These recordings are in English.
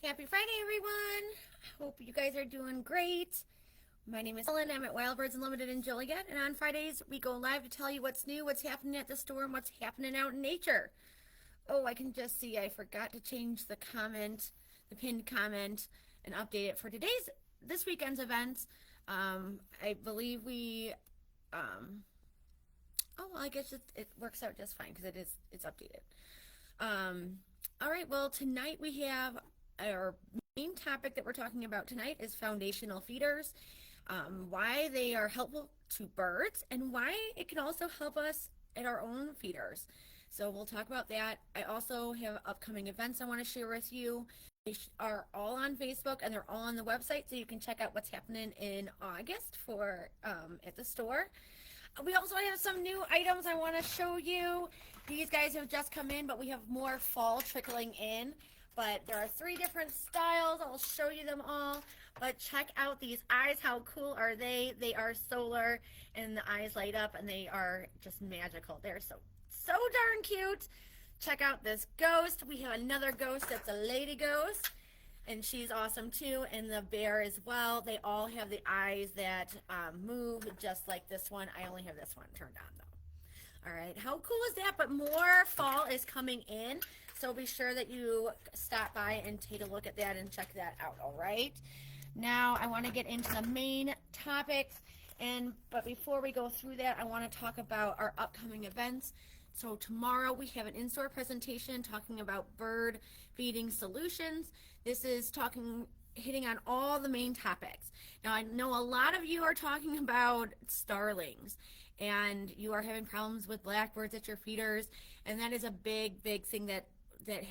Happy Friday, everyone. Hope you guys are doing great. My name is Ellen. I'm at Wild Birds Unlimited in Joliet, and on Fridays we go live to tell you what's new, what's happening at the store, and what's happening out in nature. Oh, I can just see I forgot to change the comment, the pinned comment, and update it for this weekend's events. I believe oh, well, I guess it works out just fine because it's updated. All right, well, tonight we have our main topic that we're talking about tonight is foundational feeders, why they are helpful to birds, and why it can also help us at our own feeders. So we'll talk about that. I also have upcoming events I want to share with you. They are all on Facebook and they're all on the website, so you can check out what's happening in August for at the store. We also have some new items I want to show you. These guys have just come in, but we have more fall trickling in. But there are 3 different styles. I'll show you them all. But check out these eyes. How cool are they? They are solar, and the eyes light up, and they are just magical. They're so darn cute. Check out this ghost. We have another ghost that's a lady ghost, and she's awesome too, and the bear as well. They all have the eyes that move just like this one. I only have this one turned on though. All right, how cool is that? But more fall is coming in, so be sure that you stop by and take a look at that and check that out. All right, now I want to get into the main topics, but before we go through that, I want to talk about our upcoming events. So tomorrow we have an in-store presentation talking about bird feeding solutions. This is hitting on all the main topics. Now I know a lot of you are talking about starlings and you are having problems with blackbirds at your feeders, and that is a big thing that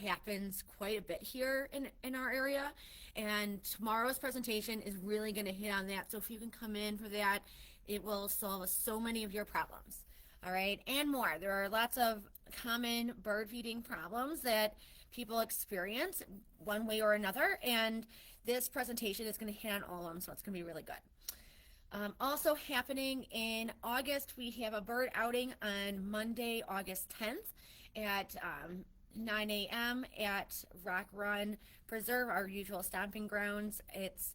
happens quite a bit here in our area. And tomorrow's presentation is really going to hit on that. So if you can come in for that, it will solve so many of your problems. All right, and more. There are lots of common bird feeding problems that people experience one way or another, and this presentation is going to hit on all of them, so it's going to be really good. Also happening in August, we have a bird outing on Monday, August 10th at 9 a.m. at Rock Run Preserve, our usual stomping grounds. It's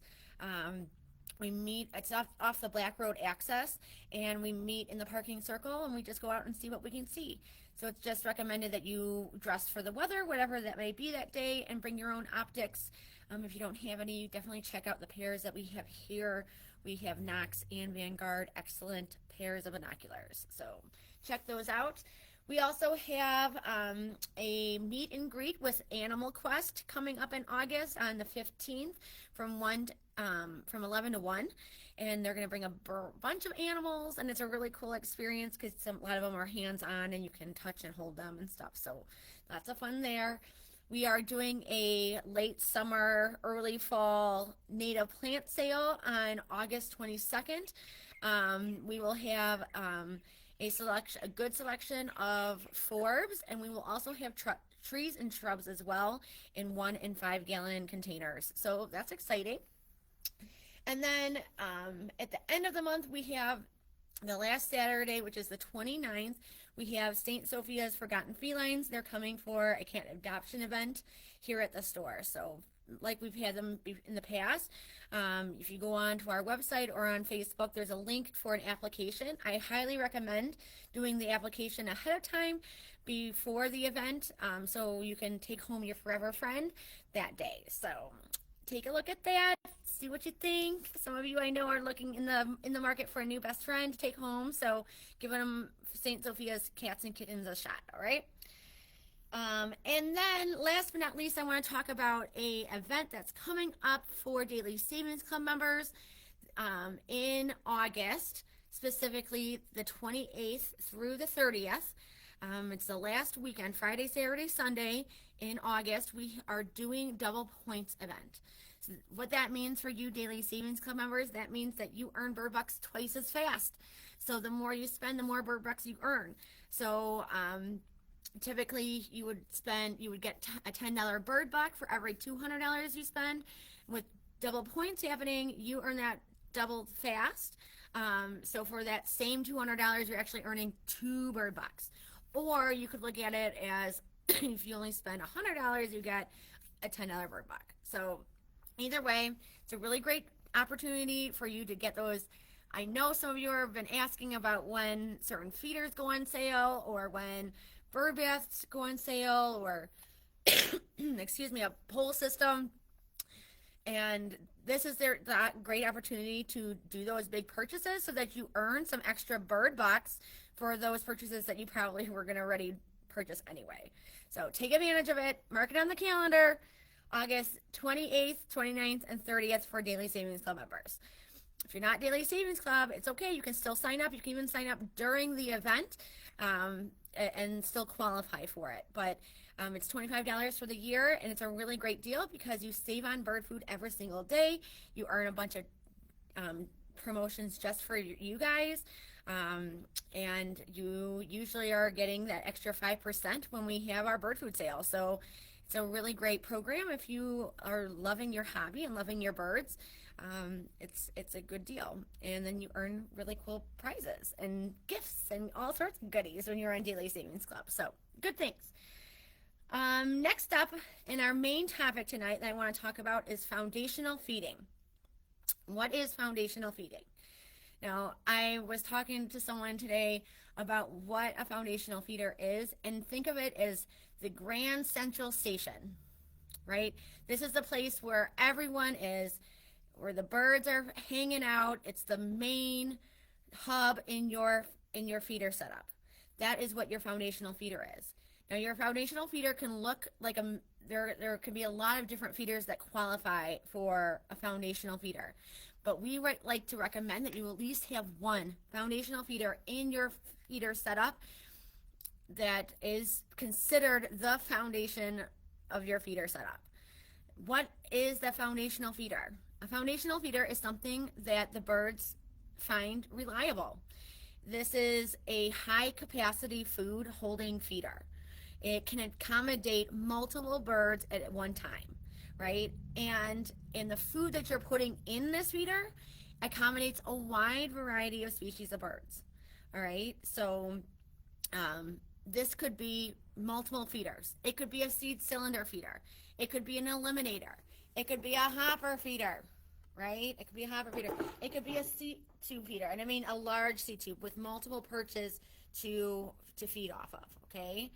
off the Black Road access, and we meet in the parking circle and we just go out and see what we can see. So it's just recommended that you dress for the weather, whatever that may be that day, and bring your own optics. If you don't have any, definitely check out the pairs that we have here. We have Knox and Vanguard, excellent pairs of binoculars. So check those out. We also have a meet and greet with Animal Quest coming up in August on the 15th from 11 to 1, and they're going to bring a bunch of animals, and it's a really cool experience because a lot of them are hands-on and you can touch and hold them and stuff, so lots of fun there. We are doing a late summer, early fall native plant sale on August 22nd. We will have a good selection of forbs, and we will also have trees and shrubs as well in 1 and 5 gallon containers, so that's exciting. And then at the end of the month, we have the last Saturday, which is the 29th, we have St. Sophia's Forgotten Felines. They're coming for a cat adoption event here at the store. So like we've had them in the past, if you go on to our website or on Facebook, there's a link for an application. I highly recommend doing the application ahead of time before the event, so you can take home your forever friend that day. So take a look at that, see what you think. Some of you I know are looking in the market for a new best friend to take home, so giving them St. Sophia's Cats and Kittens a shot, all right? And then last but not least, I want to talk about a event that's coming up for Daily Savings Club members in August, specifically the 28th through the 30th. It's the last weekend, Friday, Saturday, Sunday in August. We are doing double points event. So what that means for you Daily Savings Club members, that means that you earn bird bucks twice as fast. So the more you spend, the more bird bucks you earn. So typically you would get a $10 bird buck for every $200 you spend. With double points happening, you earn that double fast. So for that same $200, you're actually earning 2 bird bucks. Or you could look at it as if you only spend $100, you get a $10 bird box. So either way, it's a really great opportunity for you to get those. I know some of you have been asking about when certain feeders go on sale, or when bird baths go on sale, or excuse me, a pole system. And this is that great opportunity to do those big purchases so that you earn some extra bird bucks for those purchases that you probably were going to already purchase anyway. So take advantage of it. Mark it on the calendar. August 28th, 29th, and 30th for Daily Savings Club members. If you're not Daily Savings Club, it's okay. You can still sign up. You can even sign up during the event and still qualify for it. But it's $25 for the year, and it's a really great deal because you save on bird food every single day. You earn a bunch of promotions just for you guys. And you usually are getting that extra 5% when we have our bird food sale. So it's a really great program if you are loving your hobby and loving your birds. It's a good deal. And then you earn really cool prizes and gifts and all sorts of goodies when you're on Daily Savings Club. So good things. Next up, in our main topic tonight that I want to talk about is foundational feeding. What is foundational feeding? Now, I was talking to someone today about what a foundational feeder is, and think of it as the grand central station, right? This is the place where everyone is, where the birds are hanging out. It's the main hub in your feeder setup. That is what your foundational feeder is. Now, your foundational feeder can look like there can be a lot of different feeders that qualify for a foundational feeder. But we like to recommend that you at least have one foundational feeder in your feeder setup that is considered the foundation of your feeder setup. What is the foundational feeder? A foundational feeder is something that the birds find reliable. This is a high capacity food holding feeder. It can accommodate multiple birds at one time, right? And the food that you're putting in this feeder accommodates a wide variety of species of birds, all right? So this could be multiple feeders. It could be a seed cylinder feeder. It could be an eliminator. It could be a hopper feeder, right? It could be a hopper feeder. It could be a seed tube feeder, and I mean a large seed tube with multiple perches to feed off of, okay?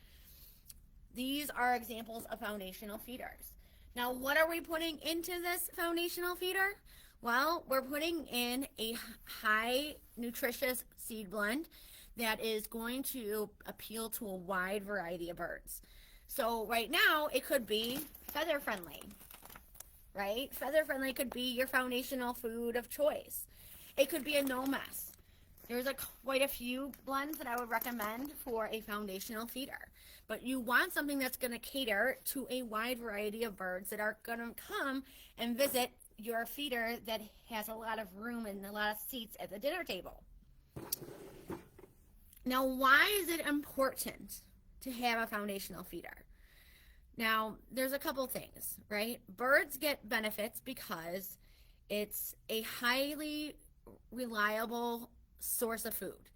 These are examples of foundational feeders. Now, what are we putting into this foundational feeder? Well, we're putting in a high nutritious seed blend that is going to appeal to a wide variety of birds. So right now, it could be feather friendly, right? Feather friendly could be your foundational food of choice. It could be a no mess. There's quite a few blends that I would recommend for a foundational feeder. But you want something that's going to cater to a wide variety of birds that are going to come and visit your feeder that has a lot of room and a lot of seats at the dinner table. Now, why is it important to have a foundational feeder? Now, there's a couple things, right? Birds get benefits because it's a highly reliable source of food.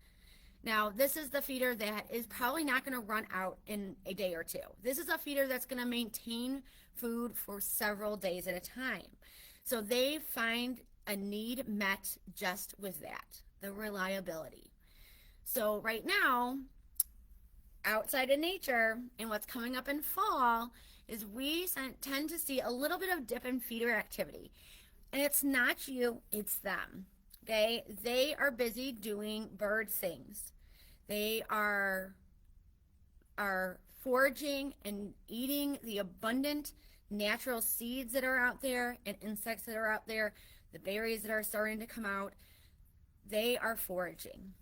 Now, this is the feeder that is probably not going to run out in a day or two. This is a feeder that's going to maintain food for several days at a time. So they find a need met just with that, the reliability. So right now, outside in nature and what's coming up in fall is we tend to see a little bit of dip in feeder activity. And it's not you, it's them. Okay, they are busy doing bird things. They are foraging and eating the abundant natural seeds that are out there and insects that are out there, the berries that are starting to come out. They are foraging.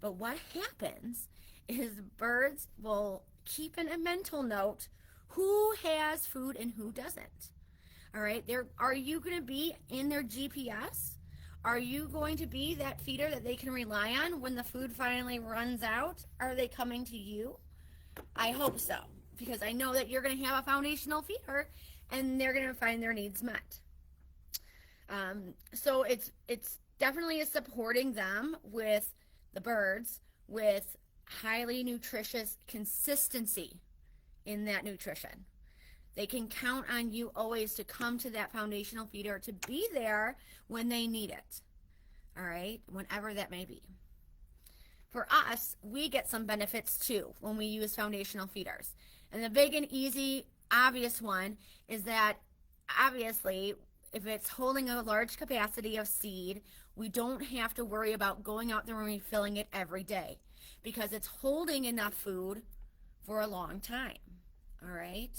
But what happens is birds will keep in a mental note who has food and who doesn't. All right, are you going to be in their GPS? Are you going to be that feeder that they can rely on when the food finally runs out? Are they coming to you? I hope so, because I know that you're going to have a foundational feeder and they're going to find their needs met. So it's definitely supporting them with the birds with highly nutritious consistency in that nutrition. They can count on you always to come to that foundational feeder, to be there when they need it. All right, whenever that may be. For us, we get some benefits too when we use foundational feeders. And the big and easy, obvious one is that obviously, if it's holding a large capacity of seed, we don't have to worry about going out there and refilling it every day because it's holding enough food for a long time. All right.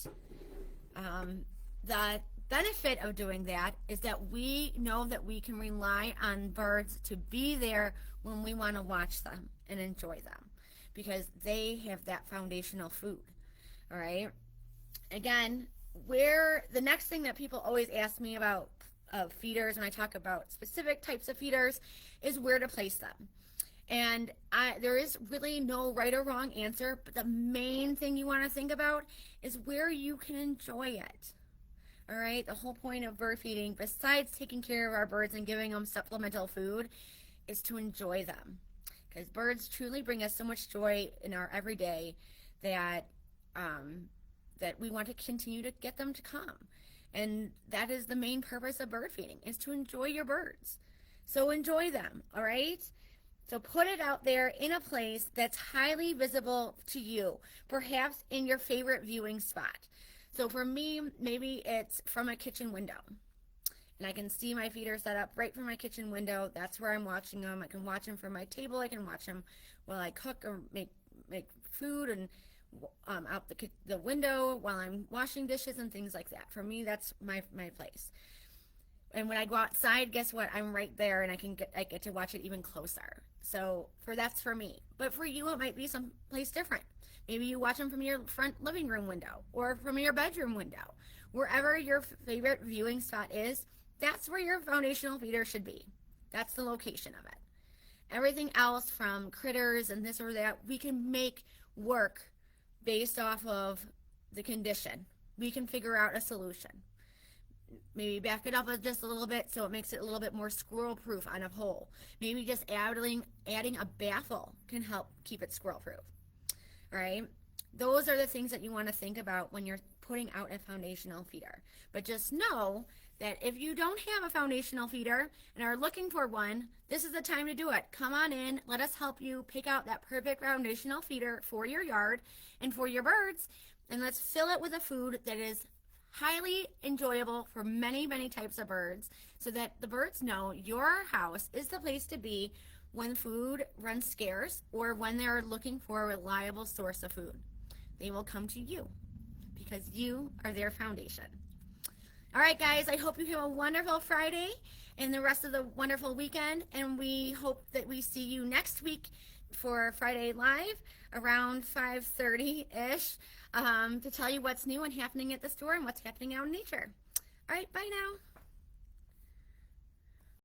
The benefit of doing that is that we know that we can rely on birds to be there when we want to watch them and enjoy them because they have that foundational food. All right. Again, where the next thing that people always ask me about feeders when I talk about specific types of feeders is where to place them. And there is really no right or wrong answer, but the main thing you want to think about is where you can enjoy it. All right, the whole point of bird feeding, besides taking care of our birds and giving them supplemental food, is to enjoy them. Because birds truly bring us so much joy in our everyday that we want to continue to get them to come. And that is the main purpose of bird feeding, is to enjoy your birds. So enjoy them, all right? So put it out there in a place that's highly visible to you, perhaps in your favorite viewing spot. So for me, maybe it's from a kitchen window. And I can see my feeder set up right from my kitchen window. That's where I'm watching them. I can watch them from my table. I can watch them while I cook or make food and out the window while I'm washing dishes and things like that. For me, that's my place. And when I go outside, guess what? I'm right there, and I get to watch it even closer. So that's for me. But for you, it might be someplace different. Maybe you watch them from your front living room window or from your bedroom window. Wherever your favorite viewing spot is, that's where your foundational feeder should be. That's the location of it. Everything else from critters and this or that, we can make work based off of the condition. We can figure out a solution. Maybe back it up just a little bit so it makes it a little bit more squirrel proof on a hole. Maybe just adding a baffle can help keep it squirrel proof. All right? Those are the things that you want to think about when you're putting out a foundational feeder. But just know that if you don't have a foundational feeder and are looking for one, this is the time to do it. Come on in. Let us help you pick out that perfect foundational feeder for your yard and for your birds. And let's fill it with a food that is highly enjoyable for many, many types of birds so that the birds know your house is the place to be when food runs scarce or when they're looking for a reliable source of food. They will come to you because you are their foundation. All right, guys, I hope you have a wonderful Friday and the rest of the wonderful weekend, and we hope that we see you next week for Friday Live around 5:30-ish to tell you what's new and happening at the store and what's happening out in nature. All right, bye now.